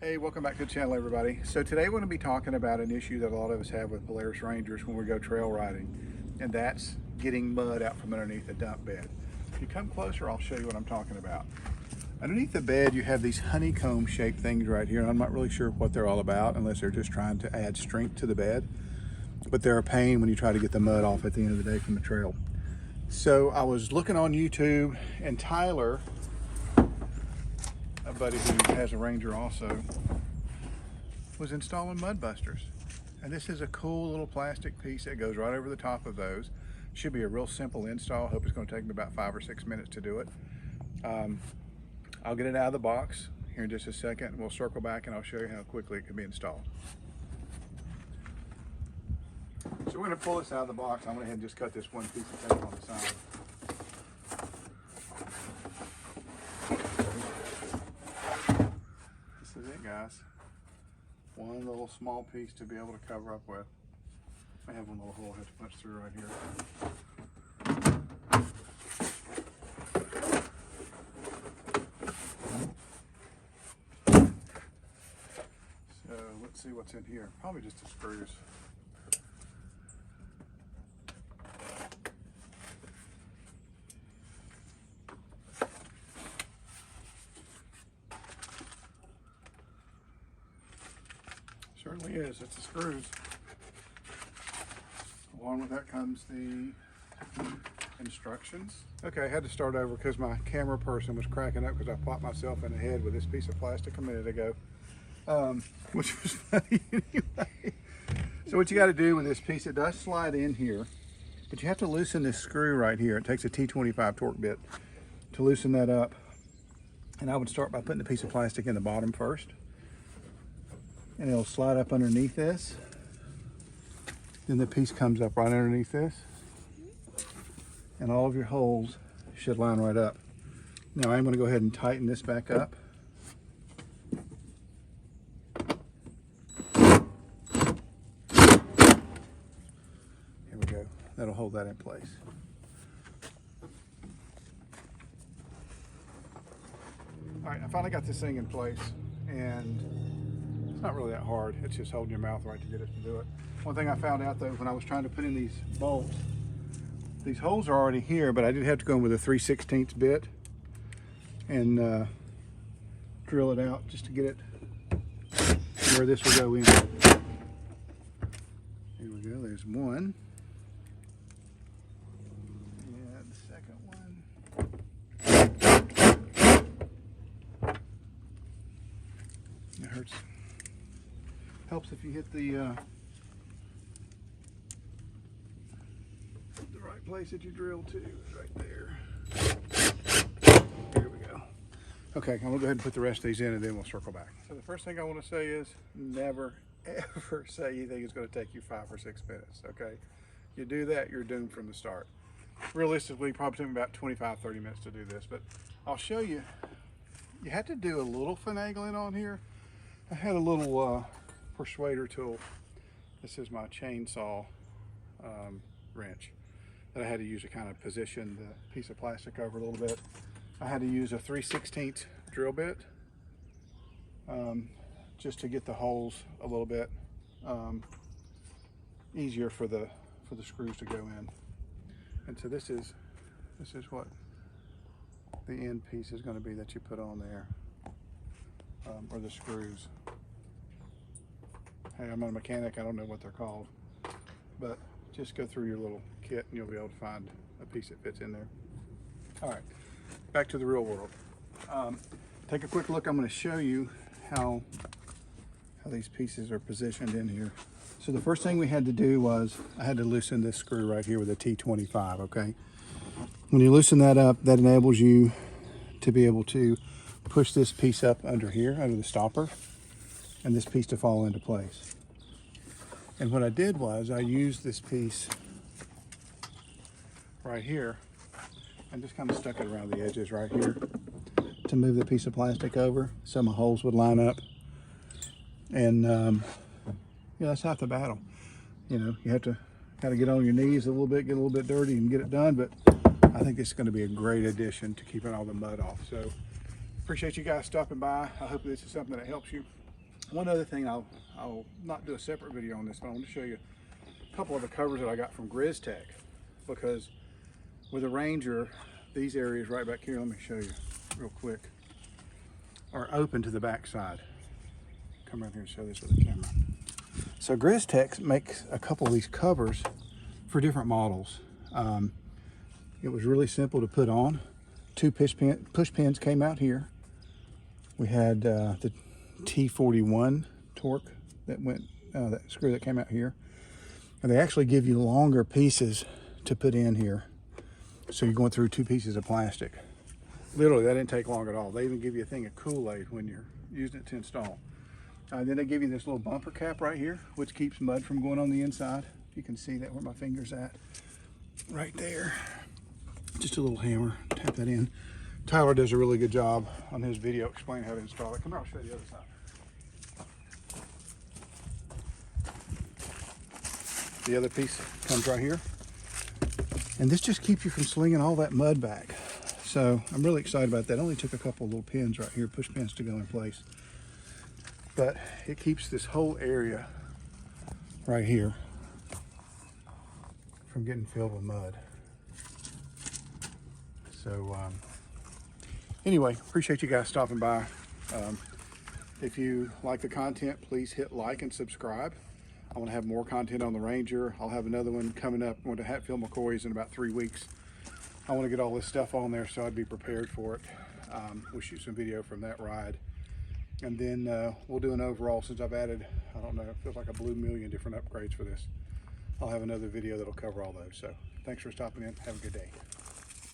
Hey, welcome back to the channel, everybody. So today we're going to be talking about an issue that a lot of us have with Polaris Rangers when we go trail riding, and that's getting mud out from underneath the dump bed. If you come closer, I'll show you what I'm talking about. Underneath the bed, you have these honeycomb shaped things right here, and I'm not really sure what they're all about unless they're just trying to add strength to the bed, but they're a pain when you try to get the mud off at the end of the day from the trail. So I was looking on YouTube, and Tyler, a buddy who has a Ranger also, was installing mud busters. And this is a cool little plastic piece that goes right over the top of those. Should be a real simple install. Hope it's going to take me about 5 or 6 minutes to do it. I'll get it out of the box here in just a second. We'll circle back and I'll show you how quickly it can be installed. So we're going to pull this out of the box. I'm going to go ahead and just cut this one piece of tape on the side. This is it, guys. One little small piece to be able to cover up with. I have one little hole I have to punch through right here. So let's see what's in here. Probably just the screws. Certainly is. It's the screws. Along with that comes the instructions. Okay, I had to start over because my camera person was cracking up because I popped myself in the head with this piece of plastic a minute ago, which was funny anyway. So what you got to do with this piece, it does slide in here, but you have to loosen this screw right here. It takes a T25 torque bit to loosen that up. And I would start by putting the piece of plastic in the bottom first. And it'll slide up underneath this. Then the piece comes up right underneath this. And all of your holes should line right up. Now I'm going to go ahead and tighten this back up. Here we go. That'll hold that in place. All right, I finally got this thing in place, and it's not really that hard. It's just holding your mouth right to get it to do it. One thing I found out though, when I was trying to put in these bolts, these holes are already here, but I did have to go in with a 3/16 bit and drill it out just to get it where this will go in. Here we go, there's one. And the second one. It hurts. Helps if you hit the right place that you drill to, right there. Here we go. Okay, I'm gonna go ahead and put the rest of these in and then we'll circle back. So the first thing I want to say is never ever say anything is going to take you 5 or 6 minutes, okay? You do that, you're doomed from the start. Realistically, probably took me about 25-30 minutes to do this, but I'll show you. You have to do a little finagling on here. I had a little persuader tool. This is my chainsaw wrench that I had to use to kind of position the piece of plastic over a little bit. I had to use a 3/16 drill bit just to get the holes a little bit easier for the screws to go in. And so this is what the end piece is going to be that you put on there, or the screws. Hey, I'm not a mechanic, I don't know what they're called, but just go through your little kit and you'll be able to find a piece that fits in there. All right, back to the real world. Take a quick look. I'm going to show you how these pieces are positioned in here. So the first thing we had to do was I had to loosen this screw right here with a T25, okay? When you loosen that up, that enables you to be able to push this piece up under here, under the stopper, and this piece to fall into place. And what I did was I used this piece right here and just kind of stuck it around the edges right here to move the piece of plastic over so my holes would line up. And yeah, that's half the battle. You know, you have to kind of get on your knees a little bit, get a little bit dirty and get it done, but I think it's going to be a great addition to keeping all the mud off. So appreciate you guys stopping by. I hope this is something that helps you. One other thing, I'll not do a separate video on this, but I want to show you a couple of the covers that I got from GrizTech, because with a Ranger, these areas right back here, let me show you real quick, are open to the back side. Come around here and show this with the camera. So GrizTech makes a couple of these covers for different models. It was really simple to put on. Two push pins came out here. We had the T41 torque that went, that screw that came out here. And they actually give you longer pieces to put in here. So you're going through 2 pieces of plastic. Literally, that didn't take long at all. They even give you a thing of Kool-Aid when you're using it to install. Then they give you this little bumper cap right here, which keeps mud from going on the inside. You can see that where my finger's at. Right there. Just a little hammer, tap that in. Tyler does a really good job on his video explaining how to install it. Come here, I'll show you the other side. The other piece comes right here. And this just keeps you from slinging all that mud back. So I'm really excited about that. It only took a couple little pins right here, push pins to go in place. But it keeps this whole area right here from getting filled with mud. So anyway, appreciate you guys stopping by. If you like the content, please hit like and subscribe. I want to have more content on the Ranger. I'll have another one coming up. I'm going to Hatfield McCoy's in about 3 weeks. I want to get all this stuff on there so I'd be prepared for it. We'll shoot some video from that ride. And then we'll do an overall, since I've added, I don't know, it feels like a blue million different upgrades for this. I'll have another video that'll cover all those. So thanks for stopping in. Have a good day.